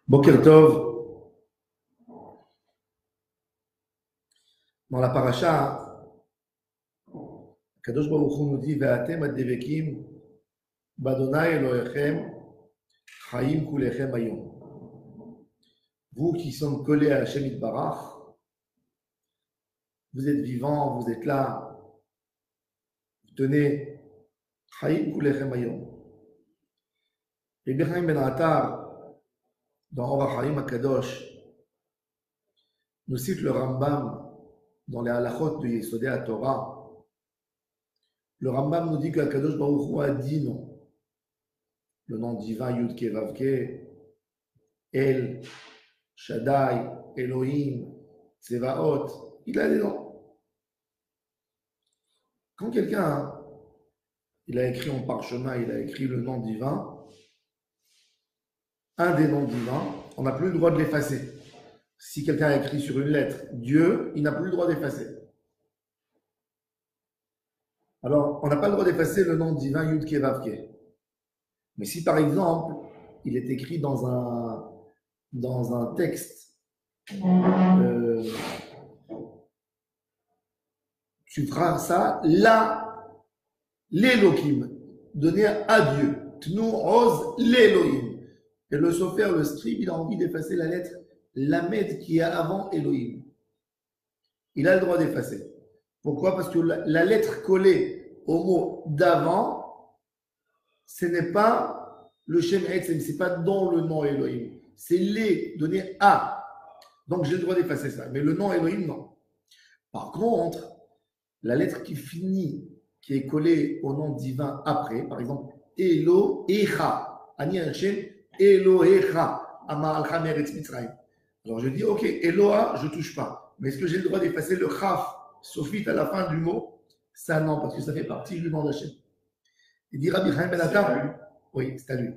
Boker Tov, dans la paracha, Kadosh Baruch Hu nous dit Ve'atem ad-devekim b'Adonai Elohechem chayim kulechem hayom. Vous qui sommes collés à Hashem Yitbarach, vous êtes vivants, vous êtes là, vous tenez chayim kulechem hayom. Et Birchaim Ben Attar, dans Orach Chaim HaKadosh, nous cite le Rambam dans les halachot de Yesodei HaTorah. Le Rambam nous dit que Kadosh Baruch Hu a dit non. Le nom divin Yud Ke Vav Ke, El, Shaddai, Elohim, Tsevaot, il a des noms. Quand quelqu'un il a écrit en parchemin, il a écrit le nom divin, un des noms divins, on n'a plus le droit de l'effacer. Si quelqu'un a écrit sur une lettre Dieu, il n'a plus le droit d'effacer. Alors, on n'a pas le droit d'effacer le nom divin Yud Ke Vav Ke. Mais si par exemple, il est écrit dans un texte, tu feras ça, là, l'Elohim, donné à Dieu. Tnu Oz l'Elohim. Et le sofer, le scribe, il a envie d'effacer la lettre Lamed qui est avant Elohim. Il a le droit d'effacer. Pourquoi? Parce que la lettre collée au mot d'avant, ce n'est pas le Shem Etzem, ce n'est pas dans le nom Elohim. C'est les donné à. Donc j'ai le droit d'effacer ça. Mais le nom Elohim, non. Par contre, la lettre qui finit, qui est collée au nom divin après, par exemple, Elohecha. Ani Hashem, Elohecha. Ama'alcha meretz Mitzrayim. Alors je dis, ok, Eloha, je ne touche pas. Mais est-ce que j'ai le droit d'effacer le Chaf, Sophite, à la fin du mot? Ça, non, parce que ça fait partie du nom d'Hachem. Il dit Rabbi Chaim Ben Attar. Oui, c'est à lui.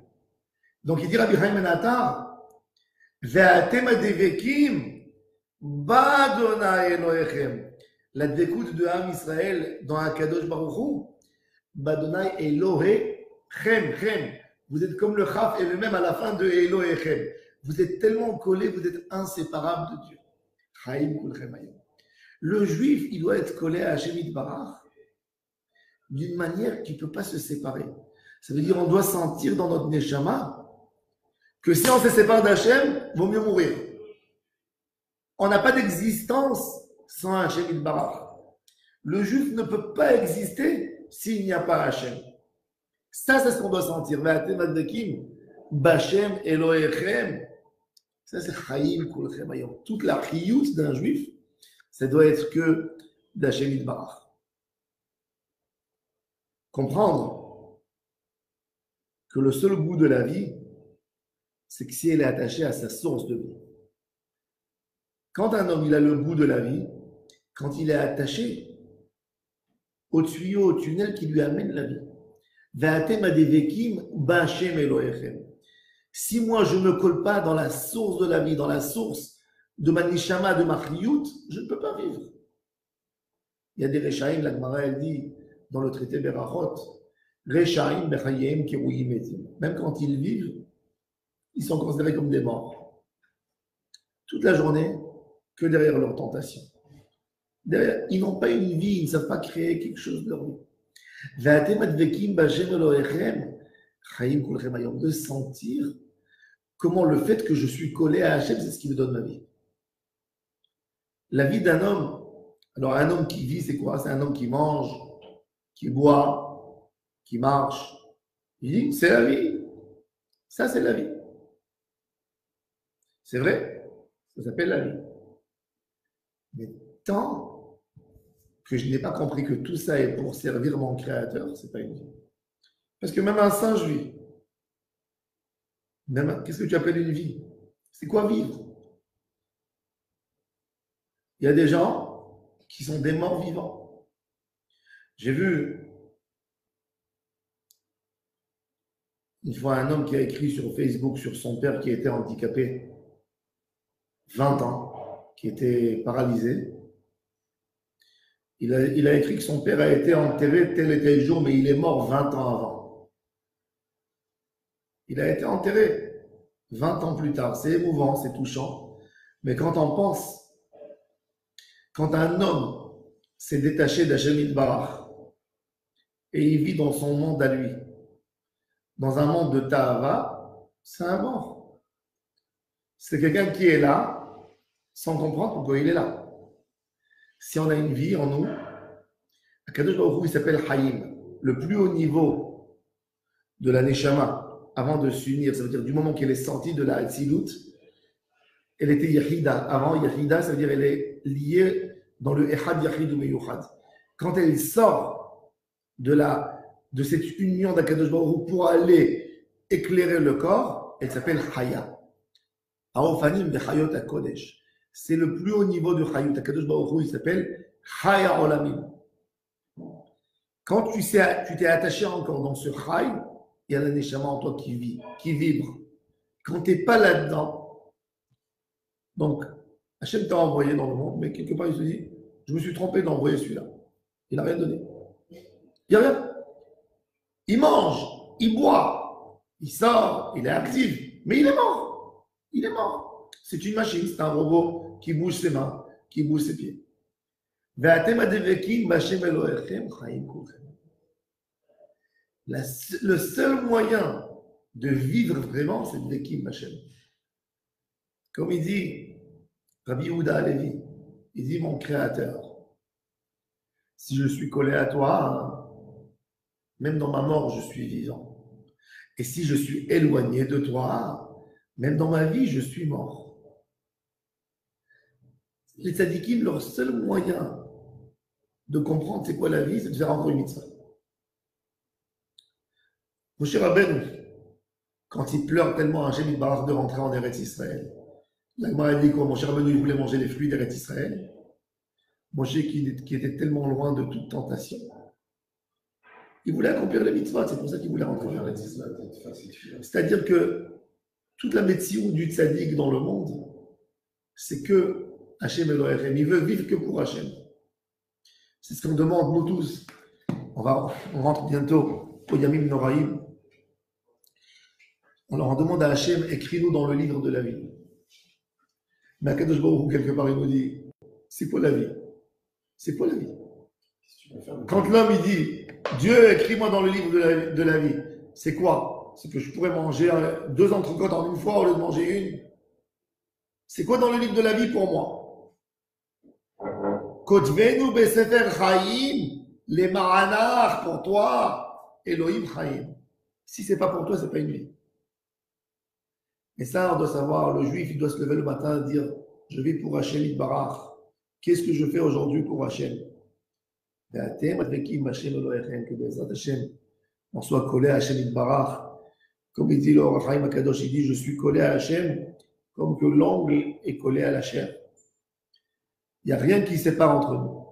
Donc il dit Rabbi Chaim Ben Attar, Ve'atem adevekim b'Adonai Elohechem. La découte de Ham Israël dans Akadosh Baruch Hu, b'Adonai Elohechem. Vous êtes comme le Chaf et le même à la fin de Elohechem. Vous êtes tellement collés, vous êtes inséparables de Dieu. Chaim kulchem hayom. Le juif, il doit être collé à Hashem Yitbarach d'une manière qui ne peut pas se séparer. Ça veut dire qu'on doit sentir dans notre neshama que si on se sépare d'Hachem, il vaut mieux mourir. On n'a pas d'existence sans Hashem Yitbarach. Le juif ne peut pas exister s'il n'y a pas Hashem. Ça, c'est ce qu'on doit sentir. Ve'atem advekim b'Hashem Elohechem. Ça, c'est Chaim kulchem hayom. Toute la chiyut d'un juif, ça doit être que d'Hashem Yitbarach. Comprendre que le seul goût de la vie, c'est que si elle est attachée à sa source de vie. Quand un homme il a le goût de la vie, quand il est attaché au tuyau, au tunnel qui lui amène la vie. Ve'atem adevekim b'Hashem Elohechem. Si moi je ne me colle pas dans la source de la vie, dans la source de ma nishama, de ma chiyut, je ne peux pas vivre. Il y a des Rechaim, la Gemara elle dit dans le traité Berachot, Rechaim bechayim kiruyim etim. Même quand ils vivent, ils sont considérés comme des morts. Toute la journée, que derrière leur tentation. Derrière, ils n'ont pas une vie, ils ne savent pas créer quelque chose de leur vie. Ve'atem advekim b'Hashem Elohechem chayim kulchem hayom. De sentir comment le fait que je suis collé à Hachem, c'est ce qui me donne ma vie. La vie d'un homme, alors un homme qui vit, c'est quoi? C'est un homme qui mange, qui boit, qui marche. Il dit, c'est la vie. Ça, c'est la vie. C'est vrai, ça s'appelle la vie. Mais tant que je n'ai pas compris que tout ça est pour servir mon Créateur, c'est pas une vie. Parce que même un singe vit. Qu'est-ce que tu appelles une vie? C'est quoi vivre? Il y a des gens qui sont des morts vivants. J'ai vu une fois un homme qui a écrit sur Facebook sur son père qui était handicapé 20 ans, qui était paralysé. Il a écrit que son père a été enterré tel et tel jour, mais il est mort 20 ans avant. Il a été enterré. 20 ans plus tard. C'est émouvant, c'est touchant. Mais quand on pense, quand un homme s'est détaché d'Hachem Yitbarach et il vit dans son monde à lui, dans un monde de Tahava, c'est un mort. C'est quelqu'un qui est là sans comprendre pourquoi il est là. Si on a une vie en nous, Akadosh Baruch Hu, il s'appelle Hayim. Le plus haut niveau de la Neshama, avant de s'unir, ça veut dire du moment qu'elle est sortie de la Hatzilut, elle était Yahida. Avant, Yahida, ça veut dire elle est liée dans le Echad Yahid ou Meyuchad. Quand elle sort de cette union d'Akadosh Baruch Hu pour aller éclairer le corps, elle s'appelle Haya. Aofanim de Hayot HaKodesh. C'est le plus haut niveau de Hayut. Akadosh Baruch Hu, il s'appelle Haya Olamim. Quand tu t'es attaché encore dans ce Hay, il y a la Neshama en toi qui vit, qui vibre. Quand tu n'es pas là-dedans, donc Hachem t'a envoyé dans le monde, mais quelque part il se dit, je me suis trompé d'envoyer celui-là. Il n'a rien donné. Il n'y a rien. Il mange, il boit, il sort, il est actif, mais il est mort. Il est mort. C'est une machine, c'est un robot qui bouge ses mains, qui bouge ses pieds. Le seul moyen de vivre vraiment, c'est de Vekim Hashem. Comme il dit Rabbi Yehuda Halevi, il dit mon Créateur, si je suis collé à toi, même dans ma mort, je suis vivant. Et si je suis éloigné de toi, même dans ma vie, je suis mort. Les tzadikim, leur seul moyen de comprendre c'est quoi la vie, c'est de faire encore une mitzvah. Moshe Rabbeinu, quand il pleure tellement à Hachem Yitbarach de rentrer en Eretz Israël, la Gemara dit quoi? Moshe Rabbeinu, il voulait manger les fruits d'Eretz Israël. Moshe qui était tellement loin de toute tentation, il voulait accomplir les mitzvahs, c'est pour ça qu'il voulait rentrer en Eretz Israël. C'est-à-dire que toute la médecine du tzaddik dans le monde, c'est que Hachem Elohim, il veut vivre que pour Hachem. C'est ce qu'on demande, nous tous. On rentre bientôt au Yamim Noraïm. On leur demande à Hachem, écris-nous dans le livre de la vie. Mais Akadosh Baruch Hu, quelque part, il nous dit, c'est quoi la vie? C'est quoi la vie? Quand l'homme, il dit, Dieu, écris-moi dans le livre de la vie, c'est quoi? C'est que je pourrais manger 2 entrecôtes en une fois au lieu de manger une. C'est quoi dans le livre de la vie pour moi? Kotvenu besefer Chaim, les Maranach pour toi, Elohim Chaim. Si c'est pas pour toi, c'est pas une vie. Et ça, on doit savoir, le juif, il doit se lever le matin et dire, je vis pour Hachem Yitbarach. Qu'est-ce que je fais aujourd'hui pour Hachem? Que Bezrat Hachem, on soit collé à Hachem Yitbarach. Comme il dit le Or HaChaim HaKadosh, il dit, je suis collé à Hachem comme que l'ongle est collé à la chair. Il n'y a rien qui sépare entre nous.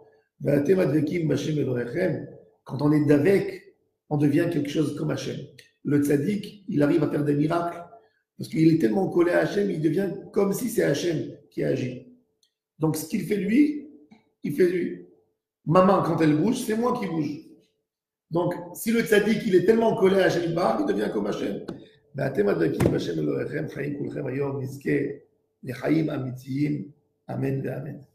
Quand on est d'avec, on devient quelque chose comme Hachem. Le tzaddik, il arrive à faire des miracles parce qu'il est tellement collé à Hachem, il devient comme si c'est Hachem qui agit. Donc ce qu'il fait lui, il fait lui. Ma main, quand elle bouge, c'est moi qui bouge. Donc si le tzaddik, il est tellement collé à Hachem, il devient comme Hachem. Amen.